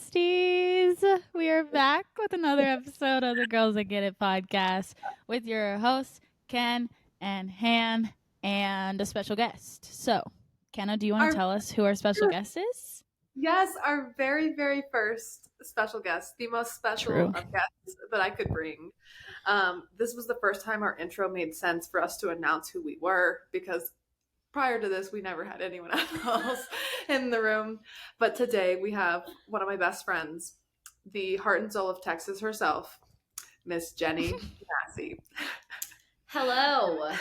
besties. We are back with another episode of the Girls That Get It podcast with your hosts, Ken and Han, and a special guest. So, Kenna, do you want to tell us who our special guest is? Yes, our very, very first special guest, the most special of guests that I could bring. This was the first time our intro made sense for us to announce who we were, because prior to this, we never had anyone else in the room. But today we have one of my best friends, the heart and soul of Texas herself, Miss Genny Massey. Hello.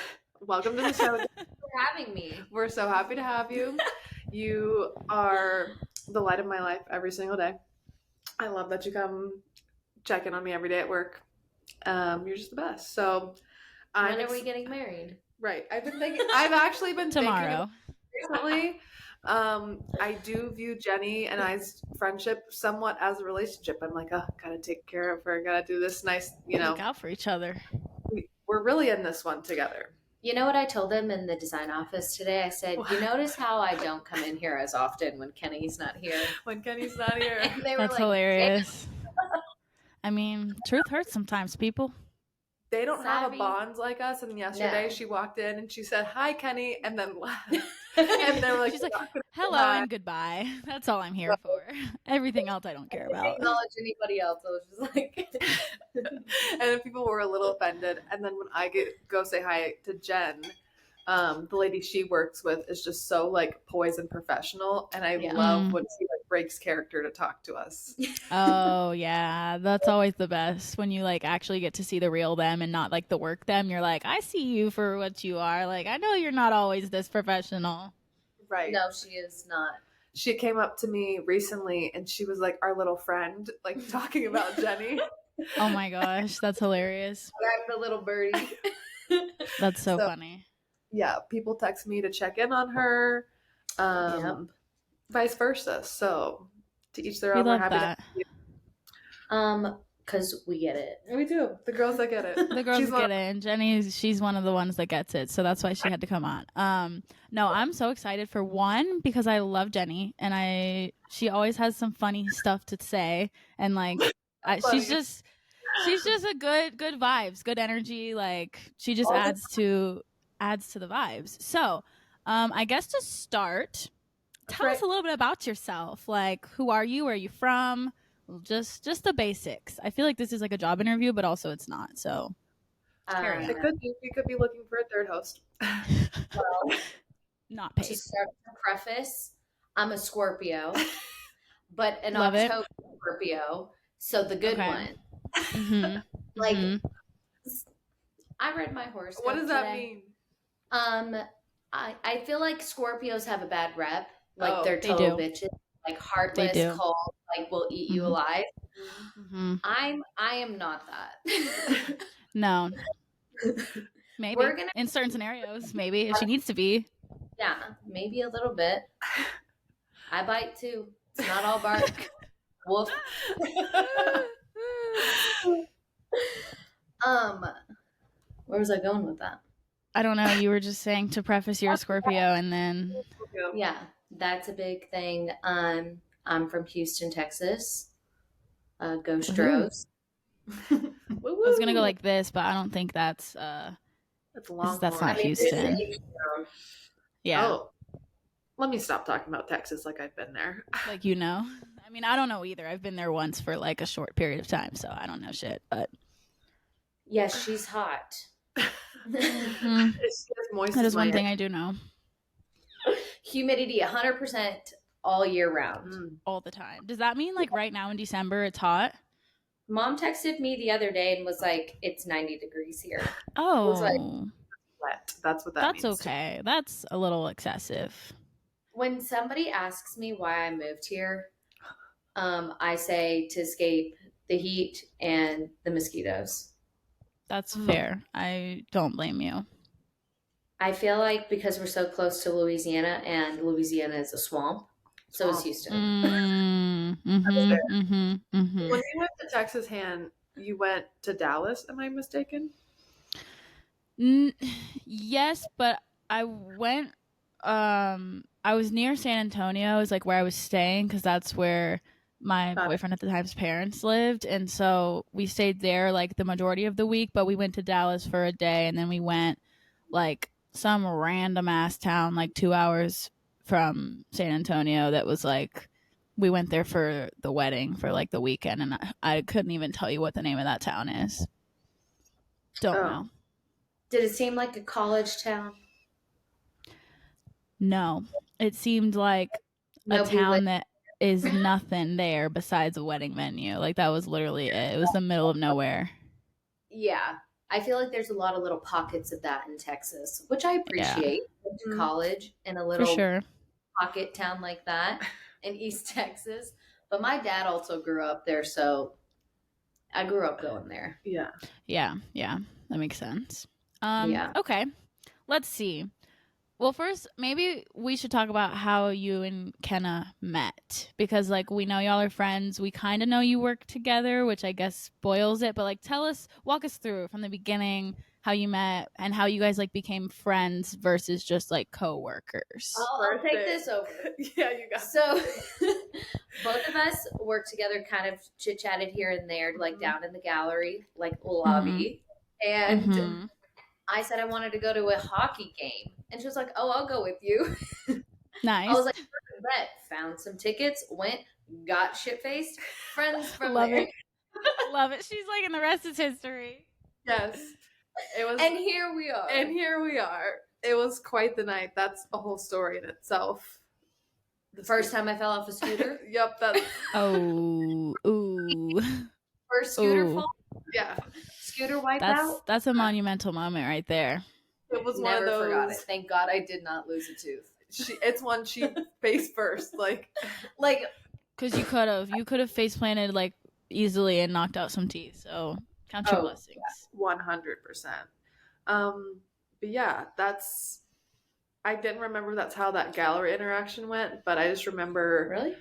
Welcome to the show. Thanks for having me. We're so happy to have you. You are the light of my life every single day. I love that you come check in on me every day at work. You're just the best. So when are we getting married? Right. I've actually been tomorrow. Thinking recently. I do view Genny and I's friendship somewhat as a relationship. I'm like, oh, gotta take care of her, gotta do this nice, look out for each other. We're really in this one together. You know what I told them in the design office today? I said, you notice how I don't come in here as often when Kenny's not here? When Kenny's not here. And they were That's like, hilarious. I mean, truth hurts sometimes, people. They don't have a bond like us. And yesterday she walked in and she said, "Hi, Kenny," and then left. And they're like, she's like, "Hello and goodbye." That's all I'm here for. Everything else I don't care about. I didn't acknowledge anybody else. I was just like, and then people were a little offended. And then when I go say hi to Jen, the lady she works with is just so like poised and professional, and I love when she like breaks character to talk to us. Oh yeah, that's always the best when you like actually get to see the real them and not like the work them. You're like, I see you for what you are. Like, I know you're not always this professional. Right? No, she is not. She came up to me recently and she was like our little friend, like talking about Genny. Oh my gosh, that's hilarious. I'm the little birdie. That's so funny. Yeah, people text me to check in on her, vice versa. So to each their own. We love happy that. Because we get it. We do. The girls that get it. The girls get it. And Genny, she's one of the ones that gets it. So that's why she had to come on. No, I'm so excited for one because I love Genny and she always has some funny stuff to say, and like she's just a good vibes, good energy. Like she just adds to the vibes. So, I guess to start, tell us a little bit about yourself. Like, who are you? Where are you from? Just the basics. I feel like this is like a job interview, but also it's not. So, it could be. We could be looking for a third host. Well, not paid. To start the preface, I'm a Scorpio, but an Love October it. Scorpio, so the good one. Mm-hmm. Like, I read my horoscope. What does that mean? I feel like Scorpios have a bad rep. Like they're they total do. bitches, like heartless, cold, like will eat you alive. Mm-hmm. I am not that. No. Maybe in certain scenarios, maybe if she needs to be. Yeah, maybe a little bit. I bite too. It's not all bark. Woof. Where was I going with that? I don't know. You were just saying to preface you're a Scorpio, and then yeah, that's a big thing. I'm from Houston, Texas. Go Stros. I was gonna go like this, but I don't think that's not Houston. Yeah. Oh, let me stop talking about Texas like I've been there. Like, you know, I mean, I don't know either. I've been there once for like a short period of time, so I don't know shit. But yeah, she's hot. That is one thing I do know. Humidity 100% all year round. All the time. Does that mean like right now in December it's hot? Mom texted me the other day and was like, it's 90 degrees here. Oh. I was like, wet. That's what that means. That's okay. That's a little excessive. When somebody asks me why I moved here, I say to escape the heat and the mosquitoes. That's fair. I don't blame you. I feel like because we're so close to Louisiana, and Louisiana is a swamp, so is Houston. When you went to Texas, Han, you went to Dallas, am I mistaken? Yes, but I went I was near San Antonio is like where I was staying because that's where my boyfriend at the time's parents lived, and so we stayed there like the majority of the week, but we went to Dallas for a day, and then we went like some random ass town like 2 hours from San Antonio that was like we went there for the wedding for like the weekend, and I couldn't even tell you what the name of that town is. Don't know. Did it seem like a college town? No, it seemed like a town that is nothing there besides a wedding venue. Like that was literally it. It was the middle of nowhere. Yeah. I feel like there's a lot of little pockets of that in Texas, which I appreciate. Went to college in a little pocket town like that in East Texas. But my dad also grew up there, so I grew up going there. Yeah. Yeah. That makes sense. Okay. Let's see. Well, first, maybe we should talk about how you and Kenna met, because like we know y'all are friends. We kind of know you work together, which I guess spoils it. But like, walk us through from the beginning how you met and how you guys like became friends versus just like co-workers. I'll take this over. Yeah, you got it. So both of us worked together, kind of chit-chatted here and there, like down in the gallery, like lobby. And I said I wanted to go to a hockey game. And she was like, oh, I'll go with you. Nice. I was like, bet. Found some tickets, went, got shit-faced, friends from Love there. It. Love it. She's like, and the rest is history. Yes. It was. And here we are. It was quite the night. That's a whole story in itself. The first time I fell off a scooter? Yep. That's... Ooh. First scooter fall? Yeah. Scooter wipe out? That's a monumental moment right there. It was Never one of those. Forgot it. Thank God I did not lose a tooth. It's one she faced first, like because you could have face planted like easily and knocked out some teeth. So count your blessings. 100%. But yeah, I didn't remember that's how that gallery interaction went, but I just remember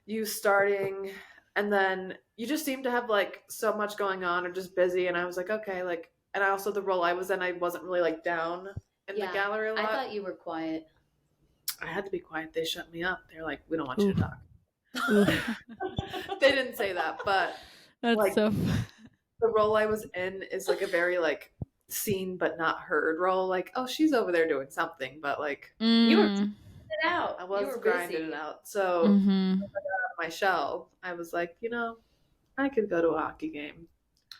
you starting, and then you just seemed to have like so much going on or just busy, and I was like, okay, like. And also the role I was in, I wasn't really like down in the gallery a lot. I thought you were quiet. I had to be quiet. They shut me up. They're like, we don't want you to talk. They didn't say that, but that's like, so the role I was in is like a very like seen but not heard role. Like, oh, she's over there doing something, but like you were grinding it out. I was grinding it out. So when I got out of my shell, I was like, I could go to a hockey game.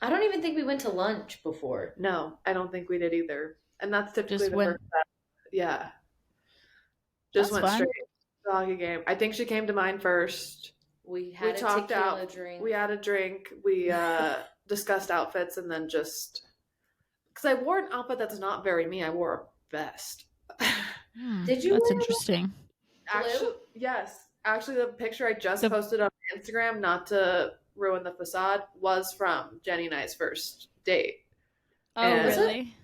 I don't even think we went to lunch before. No, I don't think we did either. And that's typically just the first time. Yeah. Just went straight to the hockey game. I think she came to mine first. We talked out. Drink. We had a drink. We discussed outfits, and then just because I wore an outfit that's not very me. I wore a vest. Did you? That's interesting. Actually, yes. Actually, the picture I just posted on Instagram, not to ruin the facade, was from Genny and I's first date. Oh, really?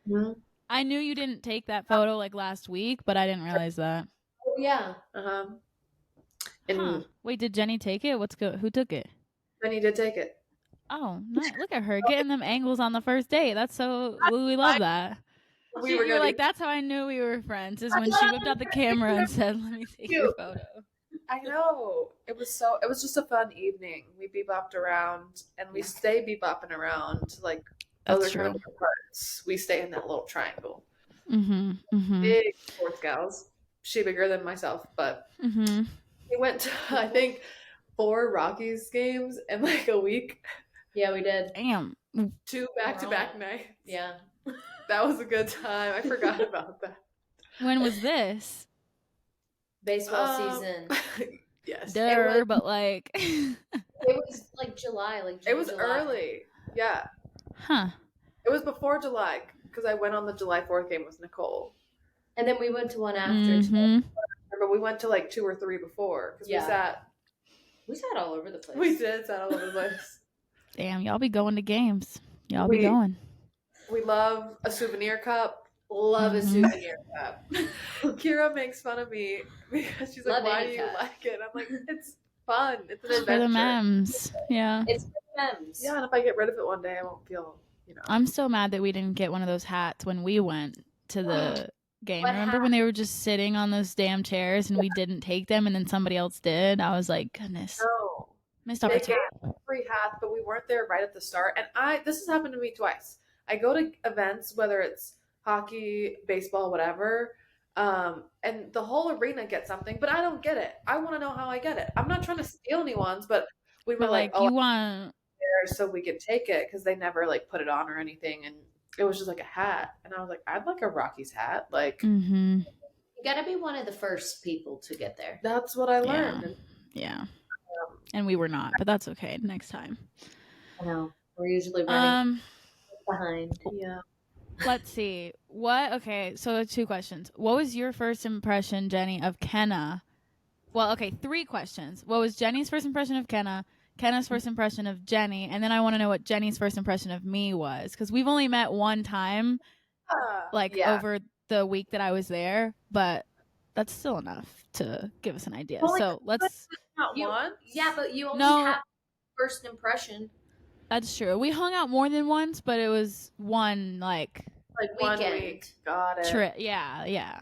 Mm-hmm. I knew you didn't take that photo like last week, but I didn't realize that. Oh, yeah. Wait, did Genny take it? Who took it? Genny did take it. Oh, nice. Look at her getting them angles on the first date. That's so we love that. You're like, that's how I knew we were friends, is when she whipped out the camera and said, let me take your photo. I know. It was just a fun evening. We bebopped around, and we stay bebopping around like other kind of parts. We stay in that little triangle. Big sports gals. She bigger than myself, but we went to, I think, 4 Rockies games in like a week. Yeah, we did. Damn. 2 back-to-back nights. Yeah. That was a good time. I forgot about that. When was this? Baseball season. Yes. But like it was like July, it was July. Early. Yeah. Huh. It was before July because I went on the July 4th game with Nicole. And then we went to one after. But we went to like 2 or 3 before because we sat all over the place. We did sat all over the place. Damn, y'all be going to games. Y'all be going. We love a souvenir cup. Love a souvenir cup. Kira makes fun of me because she's like, why do you like it? I'm like, it's fun. It's an adventure. For the memes. Yeah. It's for the memes. Yeah, and if I get rid of it one day, I won't feel, I'm so mad that we didn't get one of those hats when we went to the game. Remember when they were just sitting on those damn chairs and we didn't take them and then somebody else did? I was like, goodness. Missed They opportunity. gave free hats, but we weren't there right at the start. And this has happened to me twice. I go to events, whether it's hockey, baseball, whatever, and the whole arena gets something, but I don't get it. I want to know how I get it. I'm not trying to steal anyone's, but we were like, you want there so we could take it because they never like put it on or anything, and it was just like a hat, and I was like, I'd like a Rockies hat. Like, you gotta be one of the first people to get there. That's what I learned. Yeah. And we were not, but that's okay. Next time. I know. We're usually running behind. Yeah. Let's see. Okay, so 2 questions. What was your first impression, Genny, of Kenna? Well, okay, 3 questions. What was Jenny's first impression of Kenna? Kenna's first impression of Genny? And then I want to know what Jenny's first impression of me was. Because we've only met one time, over the week that I was there. But that's still enough to give us an idea. So let's... Not one? Yeah, but you only have first impression. That's true. We hung out more than once, but it was one, like 1 week. Got it. Trip. Yeah.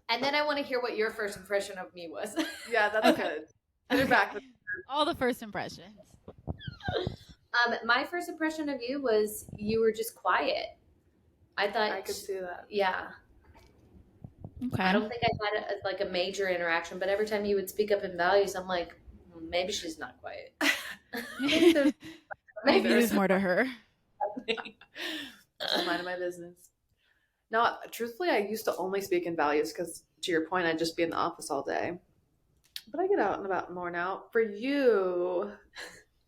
And then I want to hear what your first impression of me was. Yeah, that's good. Put it back. All the first impressions. My first impression of you was you were just quiet. I thought I could see that. Yeah. Okay. I don't think I had a major interaction, but every time you would speak up in values, I'm like, maybe she's not quiet. Maybe there's more to her. Just minding my business. No, truthfully, I used to only speak in values because, to your point, I'd just be in the office all day. But I get out and about more now. For you,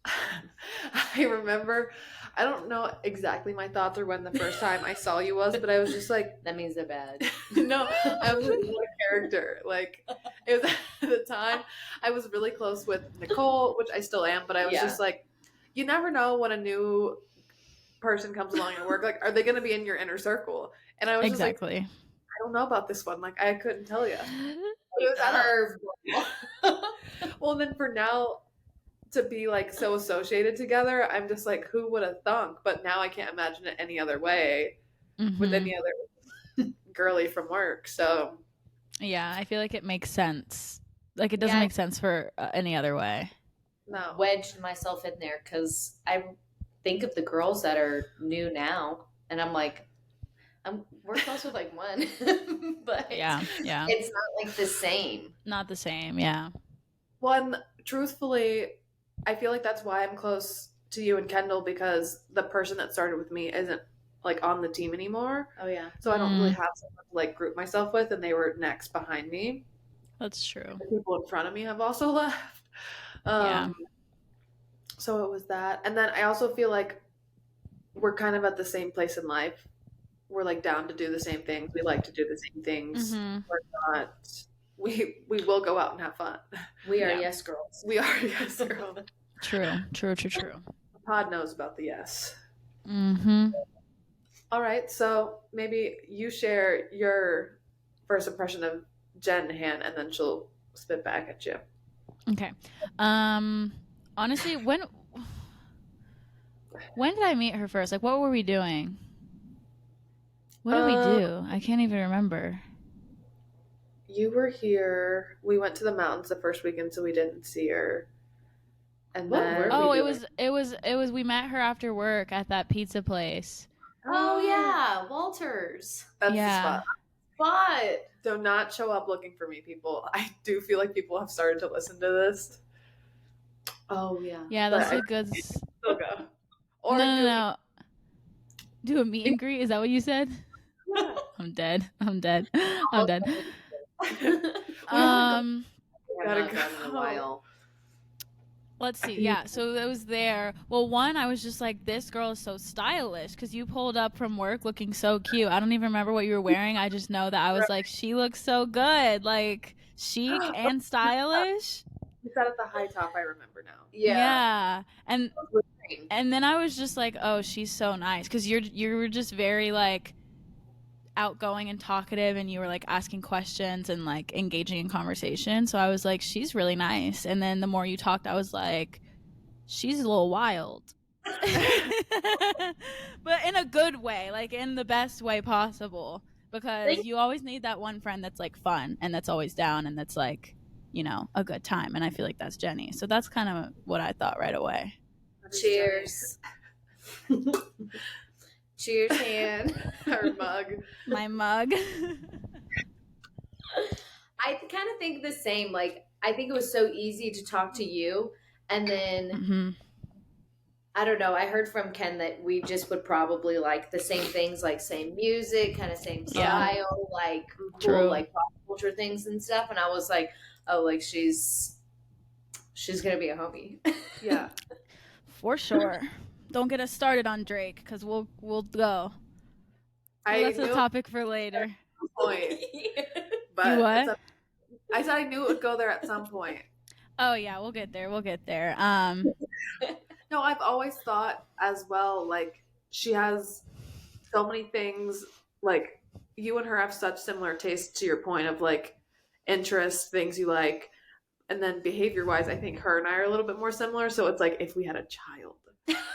I remember, I don't know exactly my thoughts or when the first time I saw you was, but I was just like, that means they're bad. No, I was like, what a character. Like, it was at the time, I was really close with Nicole, which I still am, but I was just like, you never know when a new person comes along at work. Like, are they going to be in your inner circle? And I was just like, I don't know about this one. Like, I couldn't tell you. It was well, then for now to be like so associated together, I'm just like, who would have thunk? But now I can't imagine it any other way with any other girly from work. So yeah, I feel like it makes sense. Like, it doesn't make sense for any other way. No. Wedged myself in there because I think of the girls that are new now, and I'm like, we're close with like one, but yeah, it's not like the same. Not the same, yeah. Well, truthfully, I feel like that's why I'm close to you and Kendall, because the person that started with me isn't like on the team anymore. Oh yeah. So I don't really have someone to like group myself with, and they were next behind me. That's true. The people in front of me have also left. So it was that. And then I also feel like we're kind of at the same place in life. We're like down to do the same things. We like to do the same things. We're not. We will go out and have fun. We are yes girls. We are yes girls. True. Pod knows about the yes. Mm-hmm. All right, so maybe you share your first impression of Jen Han, and then she'll spit back at you. Okay. Honestly, when did I meet her first? Like, what were we doing? What did we do? I can't even remember. You were here. We went to the mountains the first weekend, so we didn't see her. And then it was we met her after work at that pizza place. Oh yeah, Walters. That's the spot. But do not show up looking for me, people. I do feel like people have started to listen to this. Oh yeah. Yeah, that's a good. Still go. Or no. Do a meet and greet? Is that what you said? Yeah. I'm dead. Gotta go in a while. Let's see. Yeah, so it was there. Well, one, I was just like, this girl is so stylish because you pulled up from work looking so cute. I don't even remember what you were wearing. I just know that I was like, she looks so good, like chic and stylish. You sat at the high top. I remember now. Yeah. And then I was just like, oh, she's so nice because you were just very like outgoing and talkative, and you were like asking questions and like engaging in conversation. So I was like, she's really nice. And then the more you talked, I was like, she's a little wild. But in a good way, like in the best way possible, because you always need that one friend that's like fun and that's always down and that's like you know, a good time. And I feel like that's Genny. So that's kind of what I thought right away. Cheers. Cheers, hand. Her mug. My mug. I kind of think the same. Like, I think it was so easy to talk to you. And then, I don't know, I heard from Ken that we just would probably like the same things, like same music, kind of same style, like cool, like pop culture things and stuff. And I was like, oh, like she's going to be a homie. Yeah. For sure. Don't get us started on Drake, because we'll go. That's a topic for later. Point. But you what? I said I knew it would go there at some point. Oh yeah, we'll get there. No, I've always thought as well, like, she has so many things, like, you and her have such similar tastes, to your point of, like, interests, things you like, and then behavior-wise, I think her and I are a little bit more similar, so it's like, if we had a child.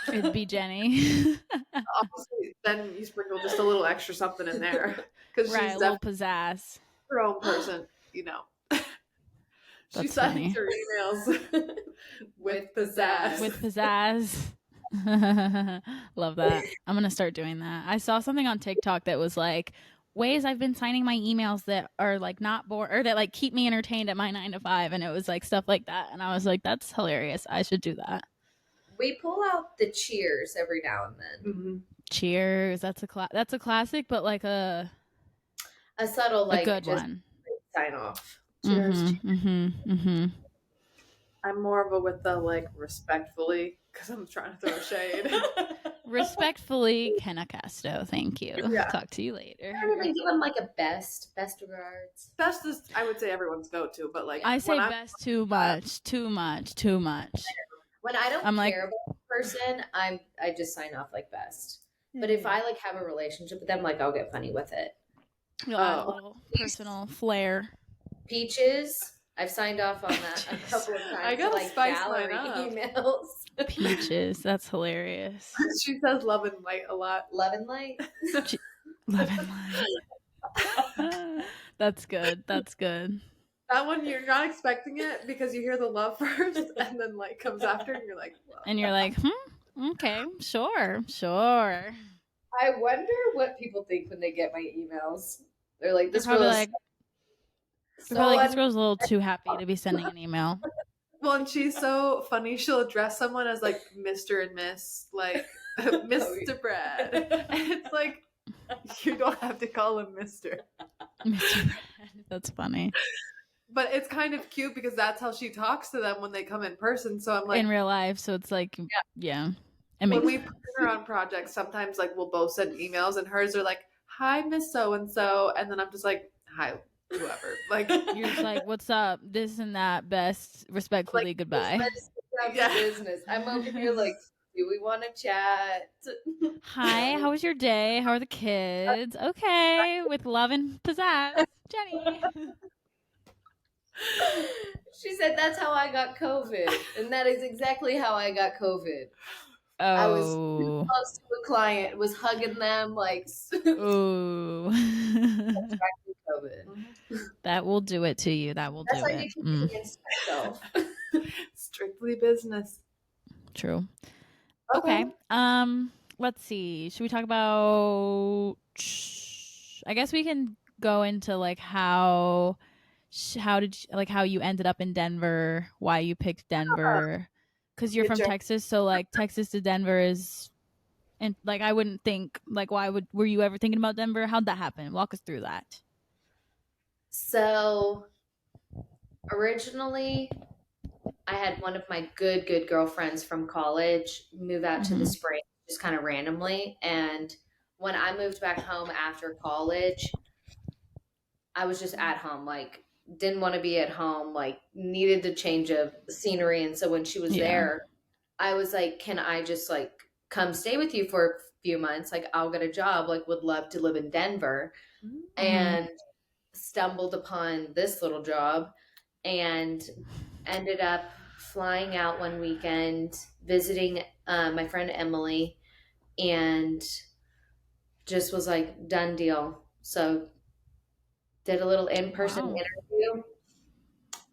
It'd be Genny. Obviously, then you sprinkle just a little extra something in there. Because she's a little pizzazz. Her own person, you know. She sends her emails with pizzazz. With pizzazz. Love that. I'm going to start doing that. I saw something on TikTok that was like, ways I've been signing my emails that are like not bored, or that like keep me entertained at my 9 to 5. And it was like stuff like that. And I was like, that's hilarious. I should do that. We pull out the cheers every now and then. Mm-hmm. Cheers. That's a classic, but like a subtle, like, a good just one. Sign off. Cheers. I'm more of a with the, like, respectfully, because I'm trying to throw shade. Respectfully, Kenna Casto. Thank you. Yeah. Talk to you later. I don't even give them like a best regards. Best is, I would say, everyone's go-to, but like, I say best too much. When I don't care about a person, I just sign off like best. But if I like have a relationship with them, like, I'll get funny with it. You'll add a little personal flair. Peaches, I've signed off on that a couple of times. I gotta like spice gallery mine up. Emails. Peaches, that's hilarious. She says love and light a lot. Love and light. Love and light. That's good. That one, you're not expecting it because you hear the love first, and then light comes after, and you're like, well. And you're like, okay, sure. I wonder what people think when they get my emails. They're like, this girl's like, this girl's a little too happy to be sending an email. Well, and she's so funny. She'll address someone as like Mr. and Miss, like Mr. Brad. And it's like, you don't have to call him Mr. Mr. Brad. That's funny. But it's kind of cute because that's how she talks to them when they come in person. So I'm like, in real life. So it's like, yeah. When we put her on projects, sometimes like we'll both send emails, and hers are like, "Hi, Miss So and So," and then I'm just like, "Hi, whoever." Like, you're just like, "What's up?" This and that. Best, respectfully, like, goodbye. Business. I'm over here like, do we want to chat? Hi, how was your day? How are the kids? Okay, with love and pizzazz, Genny. She said that's how I got COVID, and that is exactly how I got COVID. Oh. I was close to a client, was hugging them like. Ooh. COVID. That will do it to you. That will do it. That's how you keep against myself. Strictly business. True. Okay. Let's see. Should we talk about? I guess we can go into like how you ended up in Denver, why you picked Denver, because you're from Texas, so like Texas to Denver is, and like I wouldn't think like were you ever thinking about Denver? How'd that happen? Walk us through that. So originally I had one of my good girlfriends from college move out to the spring just kind of randomly, and when I moved back home after college, I was just at home, like didn't want to be at home, like needed the change of scenery. And so when she was there, I was like, can I just like come stay with you for a few months? Like I'll get a job, like would love to live in Denver. And stumbled upon this little job and ended up flying out one weekend, visiting my friend Emily, and just was like, done deal. So did a little in-person interview,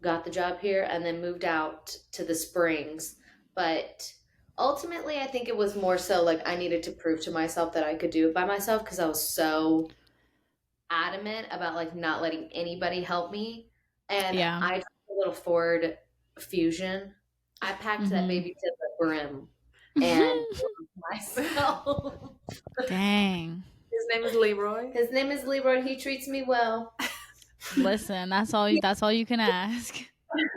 got the job here, and then moved out to the Springs. But ultimately, I think it was more so like I needed to prove to myself that I could do it by myself because I was so adamant about like not letting anybody help me. And I took a little Ford Fusion. I packed that baby to the brim and myself. Dang. His name is Leroy. His name is Leroy. He treats me well. Listen, that's all you can ask.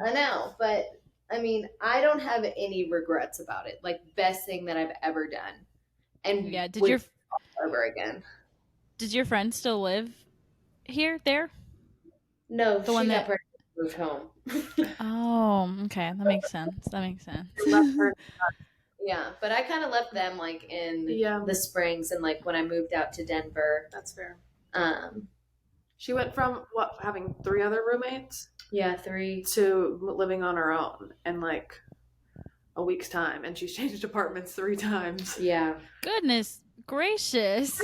I know, but I mean, I don't have any regrets about it. Like, best thing that I've ever done. And yeah, over again. Did your friend still live there? No, the one that moved home. Oh, okay, that makes sense. Yeah, but I kind of left them like in the Springs, and like when I moved out to Denver. That's fair. She went from having 3 other roommates? Yeah, 3. To living on her own in like a week's time, and she's changed apartments 3 times. Yeah. Goodness gracious.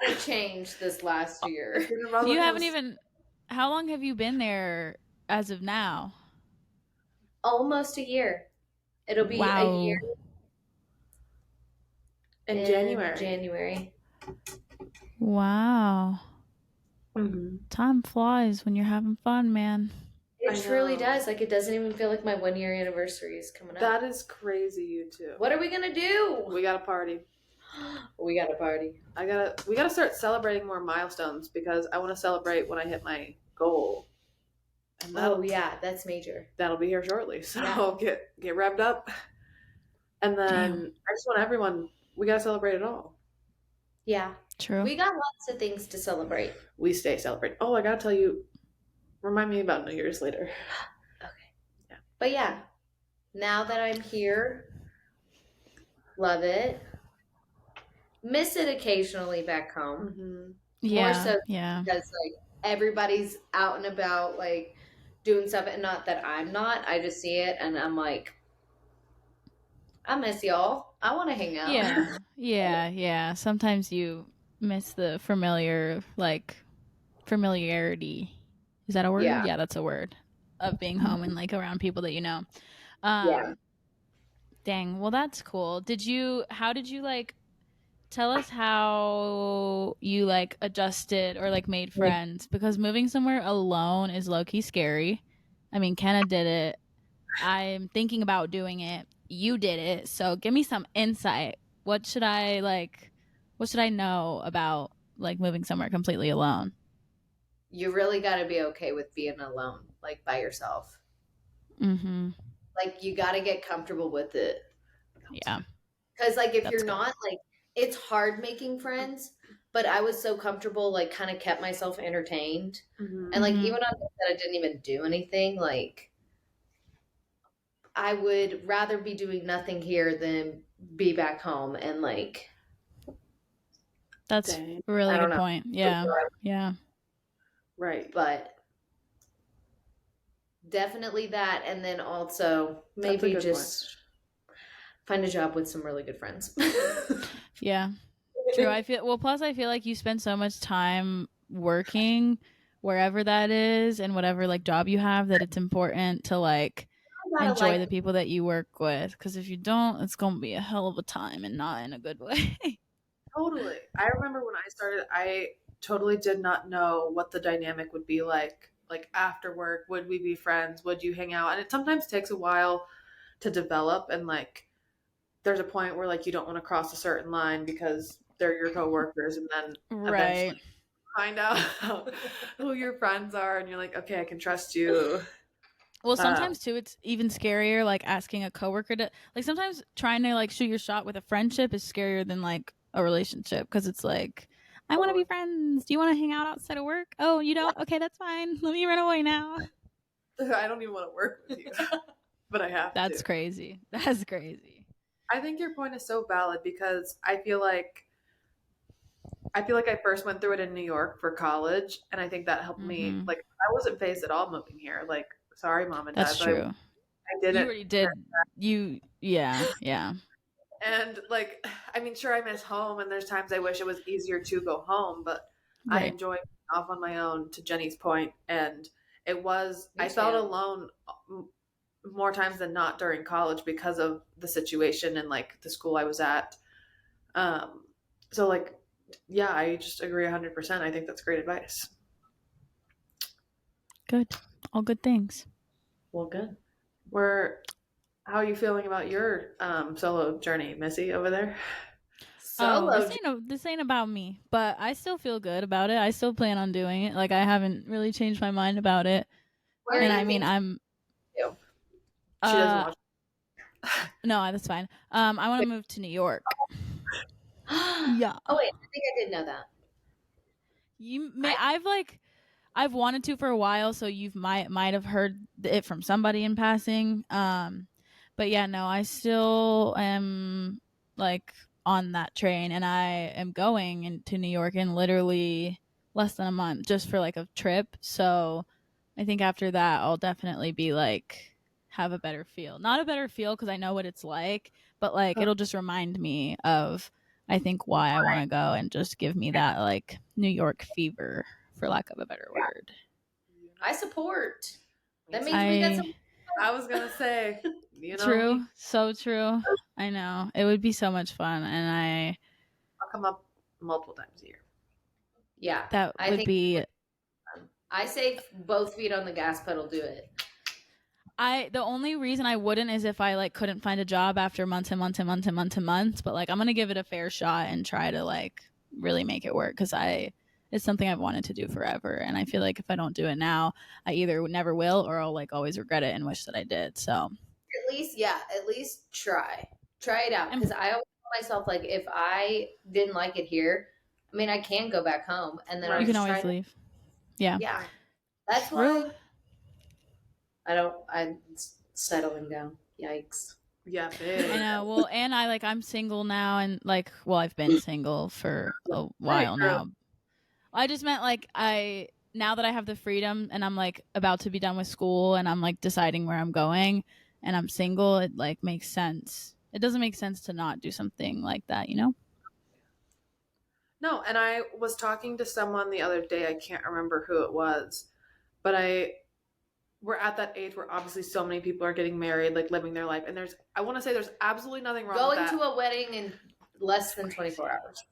I changed this last year. You haven't even. How long have you been there as of now? Almost a year. It'll be a year in January. Wow. Mm-hmm. Time flies when you're having fun, man. It truly does. Like, it doesn't even feel like my 1-year anniversary is coming up. That is crazy, you two. What are we gonna do? We gotta party. We gotta party. We gotta start celebrating more milestones because I want to celebrate when I hit my goal. And that's major. That'll be here shortly. So get revved up. And then I just want everyone. We gotta celebrate it all. Yeah. True. We got lots of things to celebrate. We stay celebrating. Oh, I gotta tell you. Remind me about New Year's later. Okay. Yeah. But yeah, now that I'm here, love it. Miss it occasionally back home. Mm-hmm. Yeah. More so because like everybody's out and about like doing stuff, and not that I'm not. I just see it and I'm like, I miss y'all. I want to hang out. Yeah. Sometimes you miss the familiarity. Is that a word? Yeah, that's a word. Of being home and like around people that you know. Dang. Well, that's cool. How did you like tell us how you like adjusted or like made friends? Because moving somewhere alone is low-key scary. I mean, Kenna did it. I'm thinking about doing it. You did it. So give me some insight. What should I know about like moving somewhere completely alone? You really got to be okay with being alone, like by yourself. Mm-hmm. Like you got to get comfortable with it. Yeah. Because like if you're not, like it's hard making friends, but I was so comfortable, like kind of kept myself entertained. Mm-hmm. And like even on days that I didn't even do anything, like I would rather be doing nothing here than be back home and like. That's a really good point. Yeah. Yeah. Right. But definitely that. And then also maybe just find a job with some really good friends. Yeah. True. Plus I feel like you spend so much time working wherever that is and whatever like job you have that it's important to like enjoy the people that you work with. Because if you don't, it's going to be a hell of a time and not in a good way. Totally. I remember when I started, I totally did not know what the dynamic would be like after work. Would we be friends? Would you hang out? And it sometimes takes a while to develop, and like there's a point where like you don't want to cross a certain line because they're your coworkers, and then eventually find out who your friends are, and you're like, okay, I can trust you. Well, sometimes too, it's even scarier like asking a coworker to like. Sometimes trying to like shoot your shot with a friendship is scarier than like a relationship because it's like, I want to be friends. Do you want to hang out outside of work? Oh, you don't? Okay, that's fine. Let me run away now. I don't even want to work with you, but I have That's to. Crazy. That's crazy. I think your point is so valid because I feel like I first went through it in New York for college, and I think that helped me. Like, I wasn't phased at all moving here. Like, sorry, mom and dad. That's true. I didn't. You already did. Yeah. And like, I mean, sure, I miss home, and there's times I wish it was easier to go home, but I enjoy being off on my own. To Jenny's point, and I felt alone more times than not during college because of the situation and like the school I was at. So like, yeah, I just agree 100%. I think that's great advice. Good. All good things. Well, good. How are you feeling about your solo journey, Missy, over there? This ain't about me, but I still feel good about it. I still plan on doing it. Like, I haven't really changed my mind about it. And I mean, I'm. She doesn't watch. No, that's fine. I want to move to New York. Yeah. Oh wait, I think I did know that. I've wanted to for a while, so you might have heard it from somebody in passing. But yeah, no, I still am like on that train, and I am going into New York in literally less than a month, just for like a trip. So I think after that, I'll definitely be like have a better feel. Not a better feel because I know what it's like, but like it'll just remind me of I think why I want to go and just give me that like New York fever, for lack of a better word. I support. That means we got some. I was gonna say, True, so true. I know it would be so much fun, and I'll come up multiple times a year. Yeah, that would be. I say both feet on the gas pedal. Do it. The only reason I wouldn't is if I like couldn't find a job after months and months and months and months and months. But like I'm gonna give it a fair shot and try to like really make it work because it's something I've wanted to do forever, and I feel like if I don't do it now, I either never will or I'll like always regret it and wish that I did. So at least try it out because I always tell myself like if I didn't like it here, I mean I can go back home and then you can always leave. Yeah, that's why. I'm settling down. Yikes. Yeah, big. I know. Well, and I'm single now and I've been single for a while now. I just meant now that I have the freedom and I'm like about to be done with school and I'm like deciding where I'm going and I'm single, it like makes sense. It doesn't make sense to not do something like that, you know? No, and I was talking to someone the other day, I can't remember who it was, but we're at that age where obviously so many people are getting married, like living their life. And I want to say there's absolutely nothing wrong with that. Going to a wedding in less than 24 hours.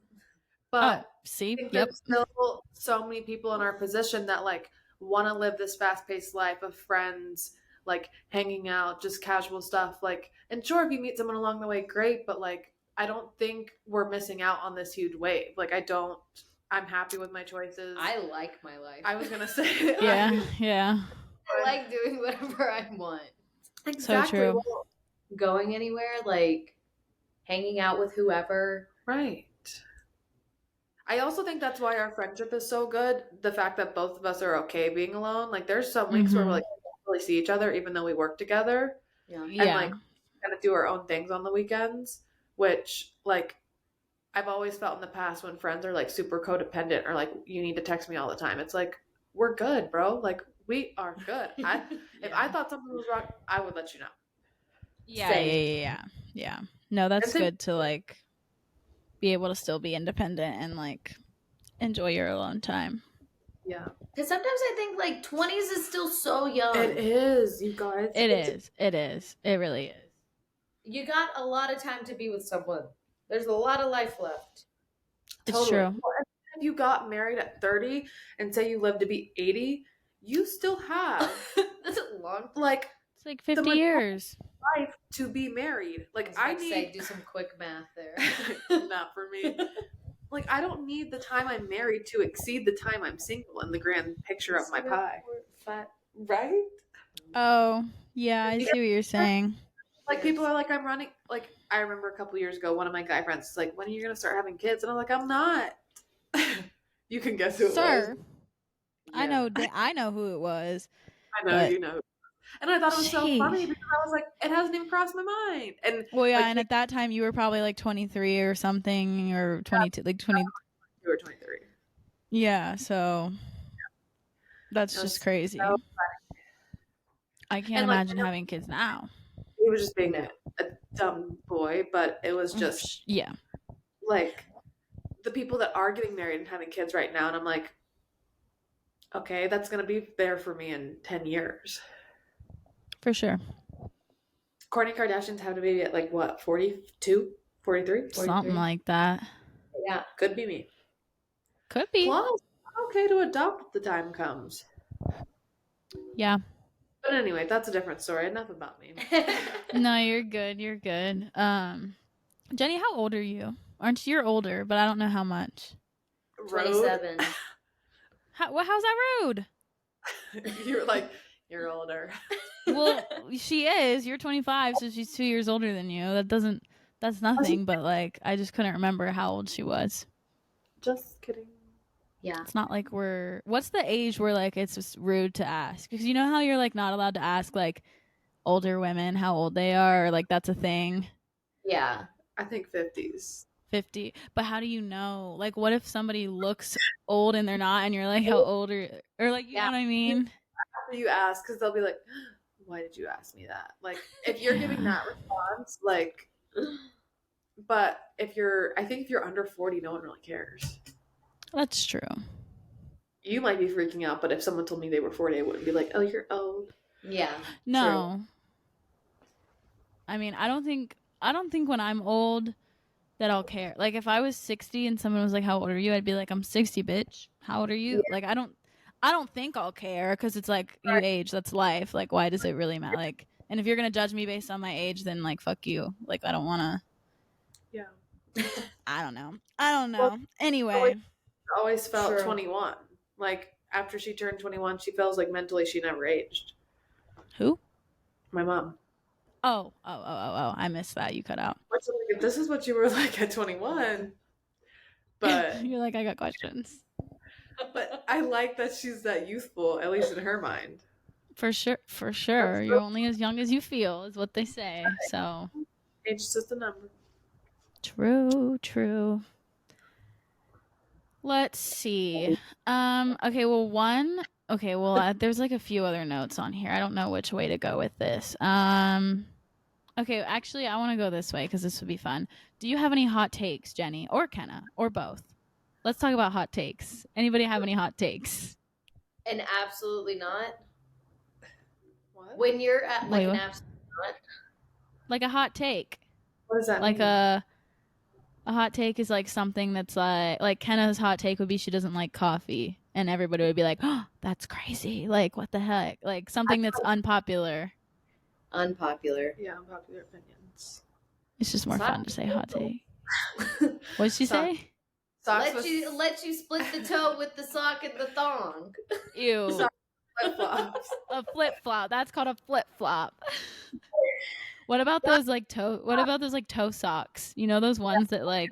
But yep. There's still so many people in our position that like want to live this fast-paced life of friends, like hanging out, just casual stuff. Like, and sure, if you meet someone along the way, great. But like, I don't think we're missing out on this huge wave. Like, I'm happy with my choices. I like my life. I was going to say. Yeah. I like doing whatever I want. Exactly. So true. Going anywhere, like hanging out with whoever. Right. I also think that's why our friendship is so good. The fact that both of us are okay being alone. Like there's some weeks where we're like, we don't really see each other even though we work together. Yeah. And like kind of do our own things on the weekends, which like I've always felt in the past when friends are like super codependent or like you need to text me all the time. It's like, we're good, bro. Like we are good. If I thought something was wrong, I would let you know. Yeah. No, that's good to like be able to still be independent and like enjoy your alone time. Yeah. Because sometimes I think like 20s is still so young. It is, you guys. It is. It really is. You got a lot of time to be with someone. There's a lot of life left. It's true. Well, if you got married at 30 and say you live to be 80, you still have that's a long like it's like 50 years life to be married. Like I need do some quick math there. Not for me. Like I don't need the time I'm married to exceed the time I'm single in the grand picture of my pie. Right? Oh, yeah, I see what you're saying. Like people are like, I'm running. Like I remember a couple years ago, one of my guy friends was like, when are you going to start having kids? And I'm like, I'm not. You can guess who it was. Yeah. I know who it was. I know, you know. And I thought it was so funny because I was like, it hasn't even crossed my mind. And well, yeah, and at that time you were probably like 23 or something, or 22, like 20. You were 23. Yeah, so that's just crazy. So I can't imagine having kids now. He was just being a dumb boy, but it was just like the people that are getting married and having kids right now, and I'm like, Okay, that's going to be there for me in 10 years. For sure. Kourtney Kardashian's having a baby at like what, 42? 43? Something like that. Yeah, could be me. Could be. Plus, I'm okay to adopt if the time comes. Yeah. But anyway, that's a different story. Enough about me. No, you're good. You're good. Genny, how old are you? Aren't you? You're older, but I don't know how much. 27. How's that rude? You're like, you're older. Well, she is. You're 25, so she's 2 years older than you. That's nothing, but like, I just couldn't remember how old she was. Just kidding. Yeah. It's not like what's the age where like it's just rude to ask? Because you know how you're like not allowed to ask like older women how old they are, or like that's a thing. Yeah. I think 50s. 50. But how do you know? Like, what if somebody looks old and they're not, and you're like, how old are, or like, you know what I mean? After you ask, because they'll be like, why did you ask me that? Like, if you're giving that response, like, but I think if you're under 40, no one really cares. That's true. You might be freaking out, but if someone told me they were 40, I wouldn't be like, oh, you're old. Yeah. No. True. I mean, I don't think when I'm old that I'll care. Like, if I was 60 and someone was like, how old are you? I'd be like, I'm 60, bitch. How old are you? Yeah. Like, I don't think I'll care, because it's like, you age, that's life. Like, why does it really matter? Like, and if you're gonna judge me based on my age, then like, fuck you. Like, I don't wanna. Yeah. I don't know. Well, anyway. Always felt 21. Like, after she turned 21, she feels like mentally she never aged. Who? My mom. Oh. I missed that. You cut out. If this is what you were like at 21. But you're like, I got questions. But I like that she's that youthful, at least in her mind. For sure. You're only as young as you feel, is what they say. So age is just a number. True. Let's see. Okay, well, there's like a few other notes on here. I don't know which way to go with this. Okay, actually, I want to go this way because this would be fun. Do you have any hot takes, Genny, or Kenna, or both? Let's talk about hot takes. Anybody have any hot takes? And absolutely not. What? When you're at like an absolutely not. Like a hot take. What does that mean? Like a hot take is like something that's like Kenna's hot take would be she doesn't like coffee, and everybody would be like, oh, that's crazy. Like, what the heck? Like something that's unpopular. Yeah, unpopular opinions. It's just more fun to say hot take. What did she say? Let you split the toe with the sock and the thong. Ew. A flip flop. That's called a flip flop. What about those like toe socks? You know those ones that like.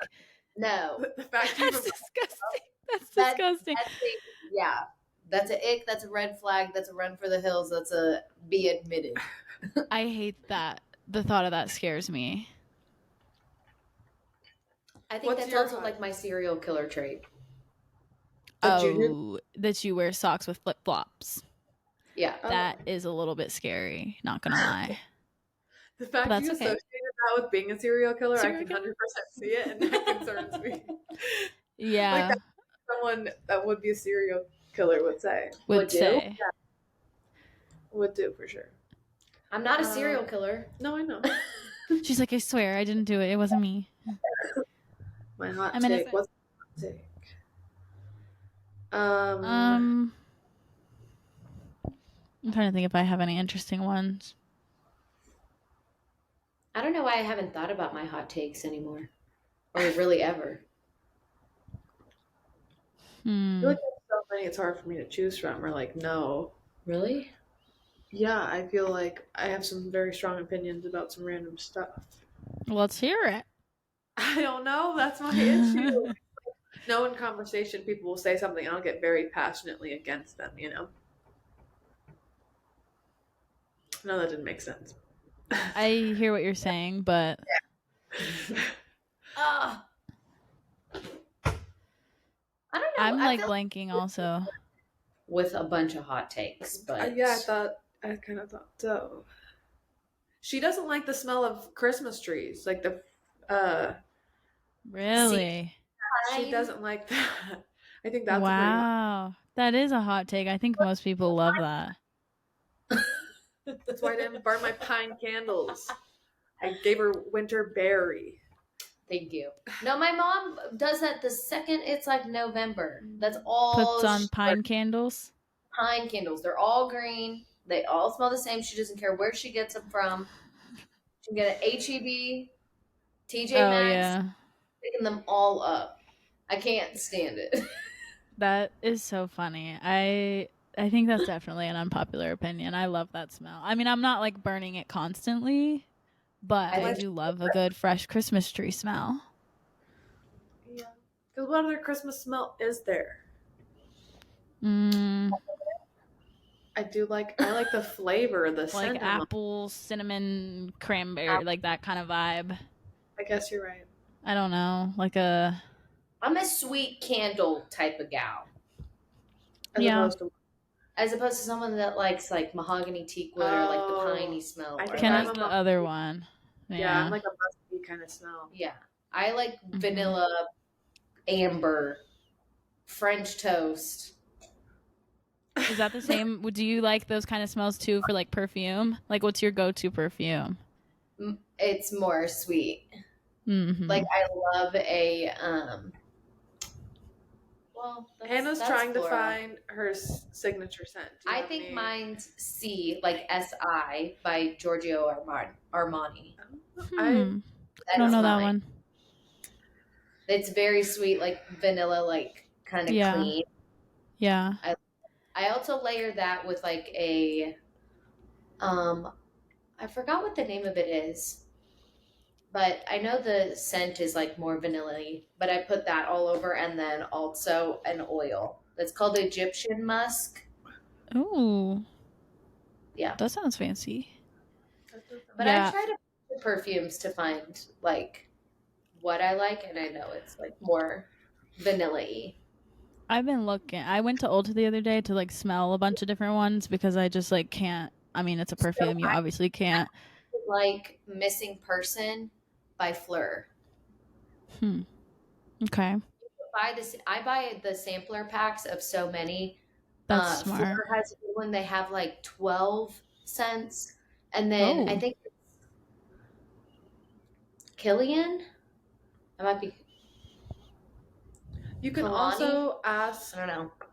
No. That's disgusting. That's disgusting. Yeah. That's a ick. That's a red flag. That's a run for the hills. That's a be admitted. I hate that. The thought of that scares me. I think that's also like my serial killer trait. That you wear socks with flip flops. Yeah. That is a little bit scary, not gonna lie. The fact that you associated that with being a serial killer, I can 100% see it, and that concerns me. Yeah. Like that's someone that would be a serial killer would say. Would say. Yeah. Would do, for sure. I'm not a serial killer. No, I know. She's like, I swear, I didn't do it. It wasn't me. My hot take was a hot take. I'm trying to think if I have any interesting ones. I don't know why I haven't thought about my hot takes anymore. Or really ever. I feel like there's so many it's hard for me to choose from. Or like, no. Really? Yeah, I feel like I have some very strong opinions about some random stuff. Let's hear it. I don't know. That's my issue. No, in conversation, people will say something and I'll get very passionately against them, you know? No, that didn't make sense. I hear what you're saying, but... I don't know. I'm like blanking also. With a bunch of hot takes, but... Yeah, I kind of thought so. She doesn't like the smell of Christmas trees. Like the... Really? She doesn't like that. I think that's wow. That is a hot take. I think most people love that. That's why I didn't burn my pine candles. I gave her winter berry. Thank you. No, my mom does that the second it's like November. That's all. Puts on pine candles. Pine candles. They're all green. They all smell the same. She doesn't care where she gets them from. She can get an HEB, TJ Maxx, yeah. picking them all up. I can't stand it. That is so funny. I think that's definitely an unpopular opinion. I love that smell. I mean, I'm not like burning it constantly, but I do love a good fresh Christmas tree smell. Yeah. Because what other Christmas smell is there? I like the flavor, the scent. Like apple, cinnamon, cranberry, like that kind of vibe. I guess you're right. I don't know. I'm a sweet candle type of gal. As opposed to someone that likes like mahogany teak wood or like the piney smell. Kenna's the other one. Yeah, I'm like a musky kind of smell. Yeah. I like vanilla, amber, French toast. Is that the same? Do you like those kind of smells too for like perfume? Like what's your go-to perfume? It's more sweet. Like I love a Hannah's trying to find her signature scent. I think mine's C, like S.I. by Giorgio Armani. I don't know that one. It's very sweet, like vanilla, like kind of clean. Yeah. I also layer that with like a, I forgot what the name of it is, but I know the scent is like more vanilla-y, but I put that all over and then also an oil. That's called Egyptian musk. Ooh. Yeah. That sounds fancy. But I try to put perfumes to find like what I like, and I know it's like more vanilla-y. I've been looking. I went to Ulta the other day to like smell a bunch of different ones because I just like can't. I mean, it's a perfume. You obviously can't. Like Missing Person by Fleur. Okay. I buy the sampler packs of so many. That's smart. Fleur has one. They have like 12 scents, and then I think it's Killian. I might be. You can also ask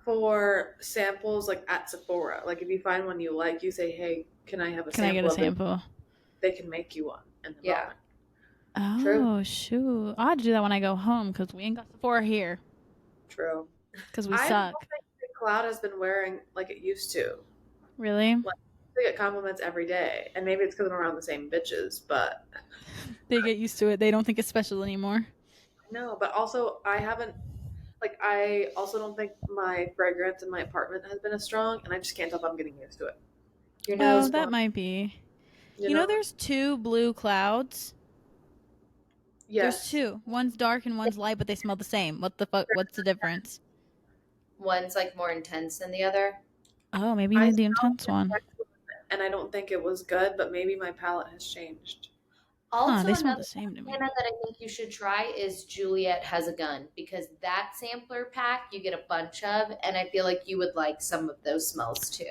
for samples like at Sephora. Like if you find one you like, you say, "Hey, can I have a sample?" Can I get a sample? They can make you one. Yeah. Oh, true. Shoot. I'll have to do that when I go home because we ain't got Sephora here. True. Because we suck. I don't think Cloud has been wearing like it used to. Really? Like, they get compliments every day. And maybe it's because I'm around the same bitches, but... They get used to it. They don't think it's special anymore. No, but also I haven't... Like, I also don't think my fragrance in my apartment has been as strong, and I just can't tell if I'm getting used to it. Your nose that might be. You know there's 2 blue clouds? Yes. There's 2. One's dark and one's light, but they smell the same. What the fuck? What's the difference? One's like more intense than the other. Oh, maybe you need the intense one. And I don't think it was good, but maybe my palate has changed. Also, they smell the same to me. Hannah, that I think you should try is Juliet Has a Gun, because that sampler pack you get a bunch of, and I feel like you would like some of those smells too.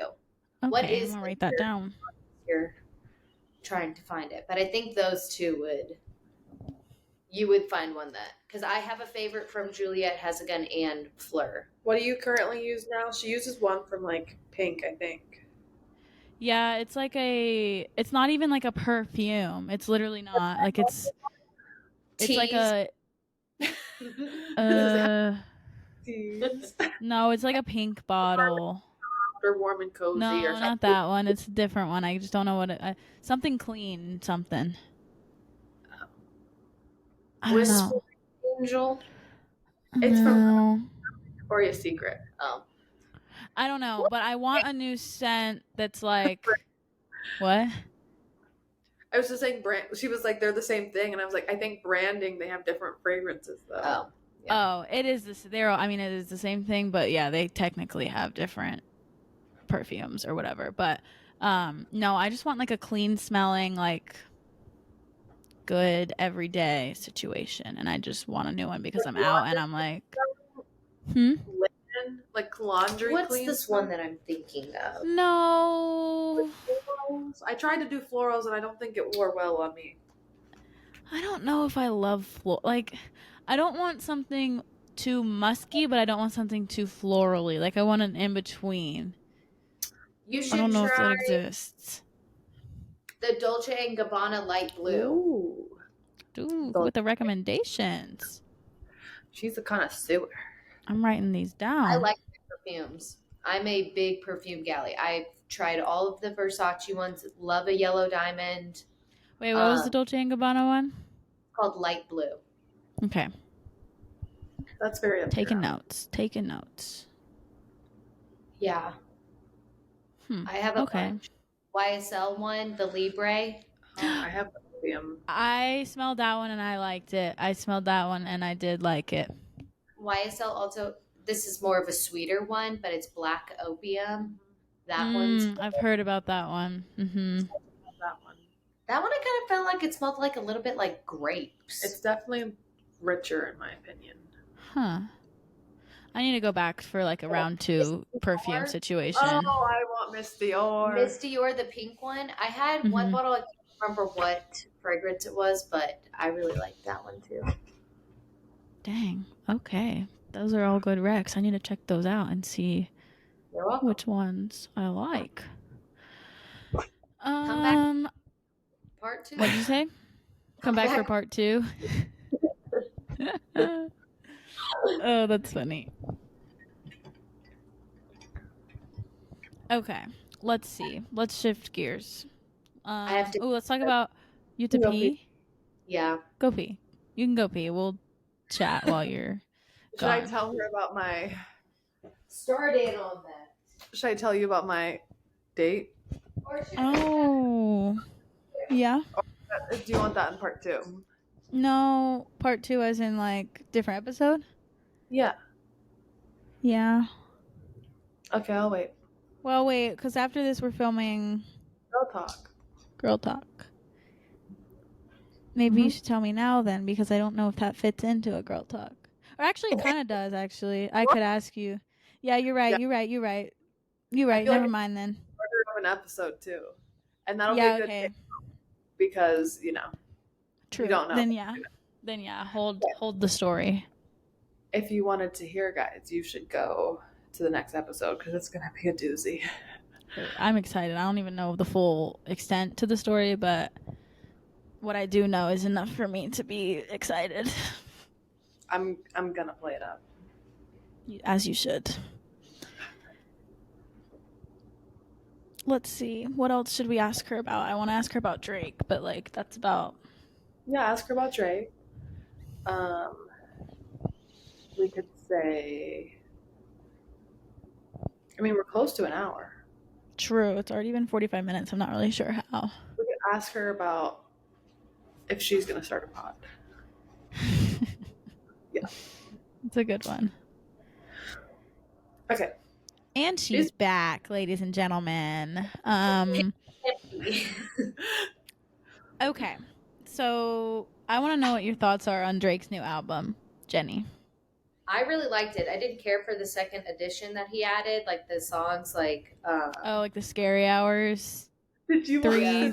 Okay, I'm gonna write that down. You're trying to find it, but I think those 2 you would find one that, because I have a favorite from Juliet Has a Gun and Fleur. What do you currently use now? She uses one from like Pink, I think. Yeah, it's like it's not even like a perfume. It's literally not. Like it's like a no, it's like a pink bottle. Or Warm and Cozy no, or something. Not that one. It's a different one. I just don't know what something clean something. I don't know. Angel. It's from Victoria's Secret. Oh. I don't know, but I want a new scent that's like what? I was just saying she was like they're the same thing, and I was like, I think branding, they have different fragrances though. Oh. Yeah. Oh, it is it is the same thing, but yeah, they technically have different perfumes or whatever. But no, I just want like a clean smelling, like good everyday situation, and I just want a new one because I'm out and I'm like Linen, like laundry. What's clean this stuff? one that I'm thinking of? No. Florals. I tried to do florals and I don't think it wore well on me. I don't know if I love I don't want something too musky, but I don't want something too florally. Like I want an in between. You should I don't know try if that exists. The Dolce & Gabbana light blue. Ooh, with the recommendations. She's a connoisseur. I'm writing these down. I like perfumes. I'm a big perfume galley. I've tried all of the Versace ones. Love a yellow diamond. Wait, what was the Dolce & Gabbana one? Called light blue. Okay. That's very Taking notes. Yeah. I have a bunch. YSL one, the Libre. I have the opium. I smelled that one and I liked it. I smelled that one and I did like it. YSL also, this is more of a sweeter one, but it's black opium. That one's. I've heard about that one. Mm-hmm. That one I kind of felt like it smelled like a little bit like grapes. It's definitely richer in my opinion. Huh. I need to go back for like a round 2 perfume situation. Oh, I want Miss Dior. Miss Dior, the pink one. I had one bottle. I can't remember what fragrance it was, but I really liked that one too. Dang. Okay. Those are all good recs. I need to check those out and see which ones I like. Come back. Part 2. What did you say? Come back for part 2. Oh, that's funny. Okay, let's see. Let's shift gears. Let's talk about you have to pee. Yeah, go pee. You can go pee. We'll chat while you're. Should I tell her about my? Start in on that. Should I tell you about my date? Oh, yeah. Do you want that in part 2? No, part 2 as in like different episode? Yeah. Yeah. Okay, I'll wait. Well, wait, because after this we're filming Girl Talk. Maybe you should tell me now then, because I don't know if that fits into a Girl Talk. Or actually, it kind of does, actually. I could ask you. Yeah, you're right, you're right. Never mind then. Order of an episode too. And that'll be a good thing because, True. You don't know. Then yeah, hold the story. If you wanted to hear, guys, you should go to the next episode because it's gonna be a doozy. I'm excited. I don't even know the full extent to the story, but what I do know is enough for me to be excited. I'm gonna play it up. As you should. Let's see. What else should we ask her about? I want to ask her about Drake, but like that's about. Yeah, ask her about Drake. We could say. I mean, we're close to an hour. True. It's already been 45 minutes. I'm not really sure how. We could ask her about if she's going to start a pod. Yeah. It's a good one. Okay. And she's back, ladies and gentlemen. Okay. So I want to know what your thoughts are on Drake's new album, Genny. I really liked it. I didn't care for the second edition that he added, like the songs like like the Scary Hours. Did you 3?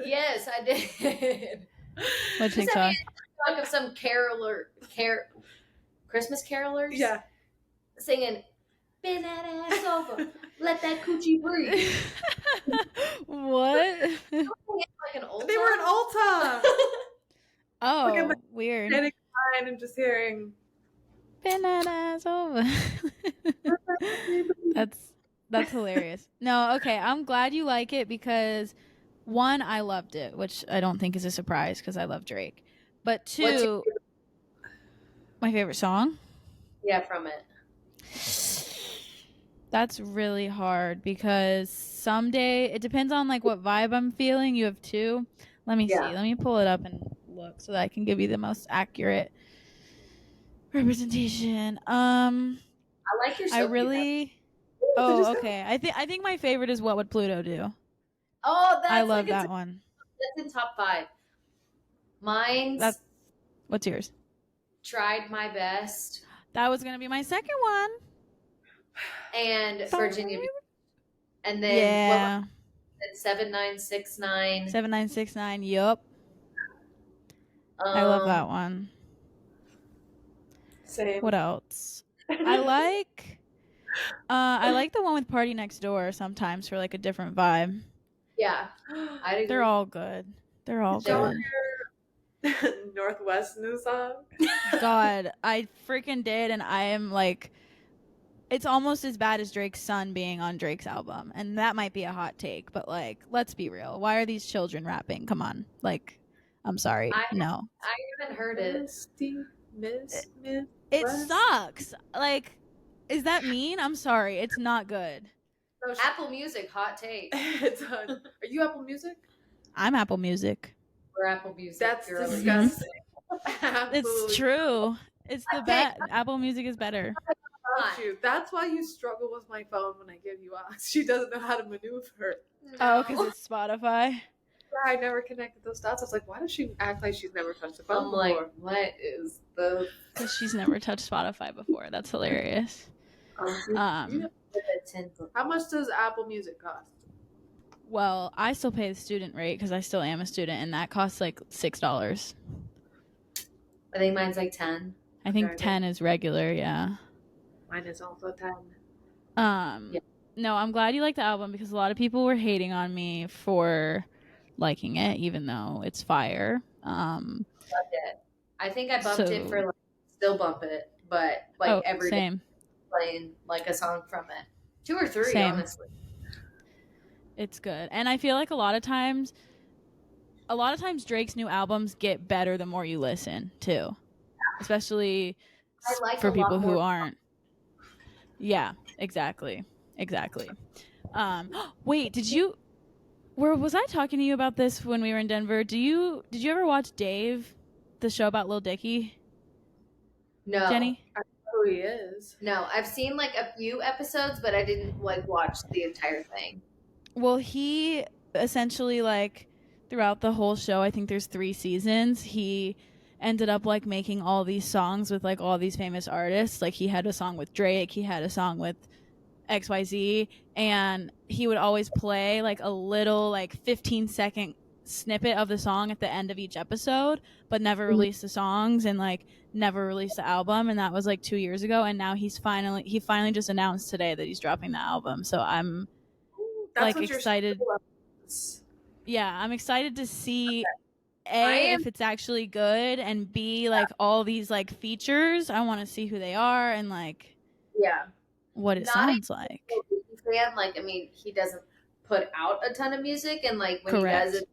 Yes, I did. What TikTok? Talk of some Christmas carolers. Yeah. Singing "Bend that ass over, let that coochie breathe." What? Like an old. They were in Ulta. Oh, weird. Standing behind and just hearing. Bend that ass over. That's hilarious. No, okay. I'm glad you like it because 1, I loved it, which I don't think is a surprise because I love Drake. But 2, my favorite song? Yeah, from it. That's really hard because someday it depends on like what vibe I'm feeling. You have 2. Let me see. Let me pull it up and look so that I can give you the most accurate representation. I like your. I really. Oh, okay. I think my favorite is "What Would Pluto Do." Oh, I love that one. That's in top 5. Mine's. What's yours? Tried My Best. That was gonna be my second one. And Virginia Beach. And then 7969. 7969. Yup. I love that one. Same. What else? I like the one with Party Next Door sometimes for like a different vibe. Yeah. They're all good. They're all good. Northwest new song. God, I freaking did, and I am like, it's almost as bad as Drake's son being on Drake's album, and that might be a hot take, but like, let's be real. Why are these children rapping? Come on, like, I'm sorry, no. I haven't heard it. It sucks. Like, is that mean? I'm sorry, it's not good. Apple Music, hot take. Are you Apple Music? I'm Apple Music. We're Apple Music. That's disgusting. It's true. It's the best. Apple Music is better. That's why you struggle with my phone when I give you aux. She doesn't know how to maneuver. No. Oh, because it's Spotify? Yeah, I never connected those dots. I was like, why does she act like she's never touched the phone before? Like, what is the... Because she's never touched Spotify before. That's hilarious. How much does Apple Music cost? Well, I still pay the student rate because I still am a student, and that costs like $6. I think mine's like 10. I think 10 is regular, yeah. Mine is also 10. Yeah. No, I'm glad you like the album because a lot of people were hating on me for liking it, even though it's fire. Loved it. I think I bumped it for, like, still bump it, but like every day playing like a song from it. 2 or 3, honestly. It's good. And I feel like a lot of times Drake's new albums get better the more you listen, too. Especially for people who aren't. Yeah, exactly. Wait, was I talking to you about this when we were in Denver? Did you ever watch Dave, the show about Lil Dicky? No. Jenny? I know who he is. No, I've seen like a few episodes, but I didn't like watch the entire thing. Well, he essentially, like, throughout the whole show, I think there's 3 seasons, he ended up, like, making all these songs with, like, all these famous artists. Like, he had a song with Drake, he had a song with XYZ, and he would always play, like, a little, like, 15-second snippet of the song at the end of each episode, but never released the songs and, like, never released the album, and that was, like, 2 years ago, and now he finally just announced today that he's dropping the album, so I'm... That's like excited. Yeah, I'm excited to see if it's actually good, and B, like all these like features. I want to see who they are and like what it sounds like. Fan, like, I mean, he doesn't put out a ton of music, and like when he does it,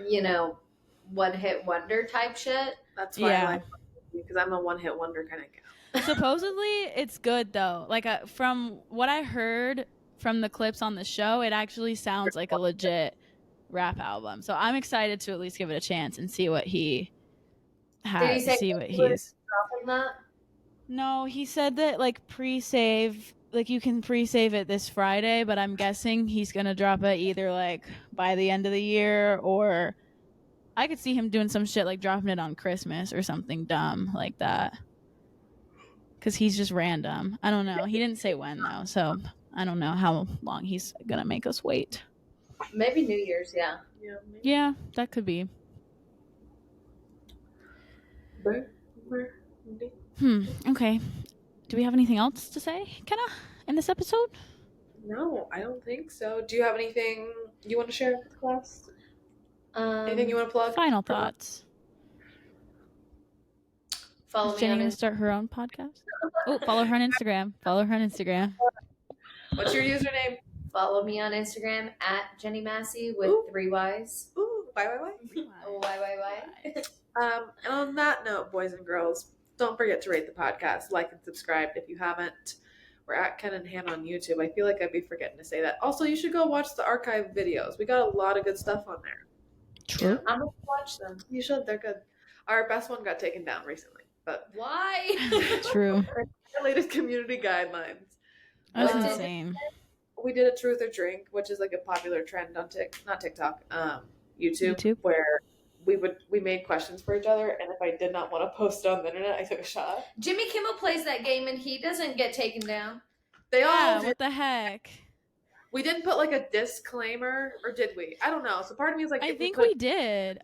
you know, one hit wonder type shit. That's why I like because I'm a one hit wonder kind of gal. Supposedly, it's good though. Like from what I heard from the clips on the show, it actually sounds like a legit rap album. So I'm excited to at least give it a chance and see what he has. See what he's dropping that. No, he said that like pre-save, like you can pre-save it this Friday, but I'm guessing he's gonna drop it either like by the end of the year, or I could see him doing some shit like dropping it on Christmas or something dumb like that. Cause he's just random. I don't know. He didn't say when though, so I don't know how long he's gonna make us wait. Maybe New Year's, yeah. Yeah, that could be. Okay. Do we have anything else to say, Kenna, in this episode? No, I don't think so. Do you have anything you want to share with the class? Anything you want to plug? Final thoughts. Follow Jenny going to start her own podcast? Oh, follow her on Instagram. What's your username? Follow me on Instagram at Genny Massey with 3 Y's. Ooh, why? And on that note, boys and girls, don't forget to rate the podcast, like and subscribe if you haven't. We're at Ken and Hannah on YouTube. I feel like I'd be forgetting to say that. Also, you should go watch the archive videos. We got a lot of good stuff on there. True. I'm going to watch them. You should. They're good. Our best one got taken down recently. But why? True. Latest community guidelines. That's insane. We did a truth or drink, which is like a popular trend on not TikTok, YouTube, where we made questions for each other, and if I did not want to post it on the internet, I took a shot. Jimmy Kimmel plays that game and he doesn't get taken down. They all did. What the heck? We didn't put like a disclaimer, or did we? I don't know. So part of me is like, I think we did.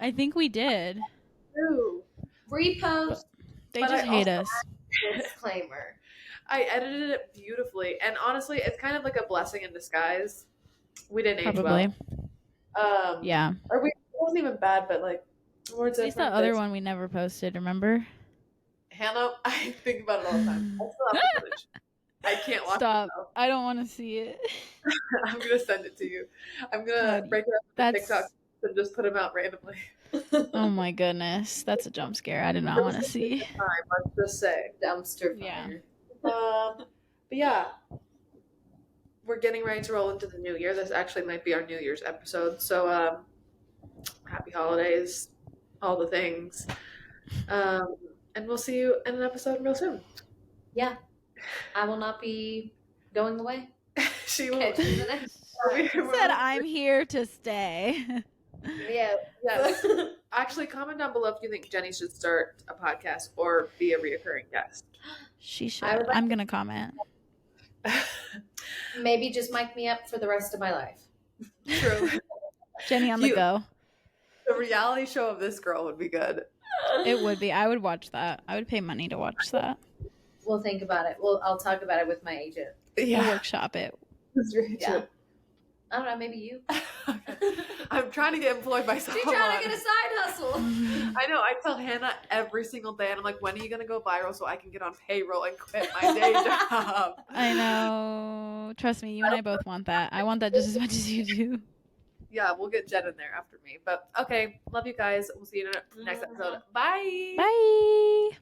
Ooh. Repost. They just hate us. Disclaimer. I edited it beautifully, and honestly, it's kind of like a blessing in disguise. We didn't age well. Yeah. Or it wasn't even bad, but like words. At least that other one we never posted. Remember? Hannah, I think about it all the time. I still have the footage. I can't watch Stop. it. I don't want to see it. I'm gonna send it to you. I'm gonna break it up into TikTok and just put them out randomly. Oh my goodness, that's a jump scare. I did not want to see. Let's just say dumpster fire. But yeah, we're getting ready to roll into the new year. This actually might be our New Year's episode. So happy holidays, all the things, and we'll see you in an episode real soon. Yeah. I will not be going away. She will. She said, "I'm here to stay." Yeah. Yes. Actually, comment down below if you think Genny should start a podcast or be a reoccurring guest. She should. I'm gonna comment. Maybe just mic me up for the rest of my life. True. Genny on the go. The reality show of this girl would be good. It would be. I would watch that. I would pay money to watch that. We'll think about it. I'll talk about it with my agent. Yeah. We'll workshop it. That's very true. I don't know, maybe you. I'm trying to get employed by someone. She's trying to get a side hustle. I know. I tell Hannah every single day, and I'm like, when are you going to go viral so I can get on payroll and quit my day job? I know. Trust me, you and I both want that. I want that just as much as you do. Yeah, we'll get Jen in there after me. But okay, love you guys. We'll see you in the next episode. Bye. Bye.